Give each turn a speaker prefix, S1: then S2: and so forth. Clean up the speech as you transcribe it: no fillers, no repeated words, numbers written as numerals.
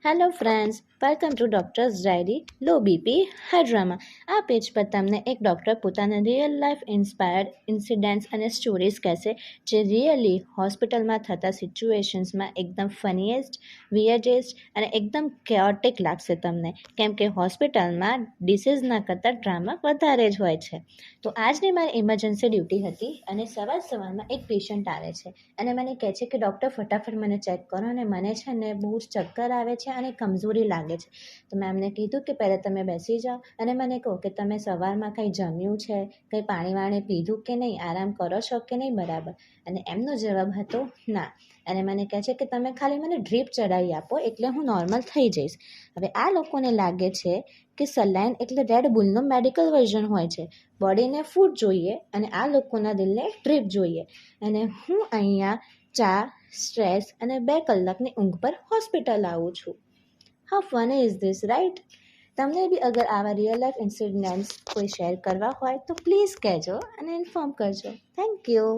S1: Hello friends, welcome to doctors diary low BP high drama. આ page પર તમને એક ડૉક્ટર પોતાના રિયલ લાઈફ ઇન્સ્પાયર્ડ ઇન્સિડન્ટ્સ અને સ્ટોરીઝ કહેશે જે રિયલી હોસ્પિટલમાં થતા સિચ્યુએશન્સમાં એકદમ ફનીએસ્ટ, વિયર્ડેસ્ટ અને એકદમ કેઓટિક લાગશે તમને, કેમ કે હોસ્પિટલમાં ડિસીઝના કરતાં ડ્રામા વધારે જ હોય છે. તો આજની મારી ઇમરજન્સી ડ્યુટી હતી અને સવારમાં એક પેશન્ટ આવે છે અને મને કહે છે કે ડૉક્ટર ફટાફટ મને ચેક કરો અને મને છે ને બહુ જ ચક્કર આવે છે અને કમજોરી લાગે છે. તો મેં એમને કીધું કે પહેલાં તમે બેસી જાઓ અને મને કહો કે તમે સવારમાં કંઈ જમ્યું છે, કંઈ પાણી પીધું કે નહીં, આરામ કરો છો કે નહીં બરાબર. અને એમનો જવાબ હતો ના. અને મને કહે છે કે તમે ખાલી મને ડ્રીપ ચડાવી આપો એટલે હું નોર્મલ થઈ જઈશ. હવે આ લોકોને લાગે છે કે સલાઈન એટલે રેડ બુલનો મેડિકલ વર્ઝન હોય છે. બોડીને ફૂડ જોઈએ અને આ લોકોના દિલને ડ્રીપ જોઈએ. અને હું અહીંયા ચા, સ્ટ્રેસ અને 2 કલાકની ઊંઘ પર હોસ્પિટલ આવું છું. How funny is this, right? તમને બી અગર આવા રિયલ લાઈફ ઇન્સિડન્ટ્સ કોઈ શેર કરવા હોય તો પ્લીઝ કહેજો અને ઇન્ફોર્મ કરજો. Thank you.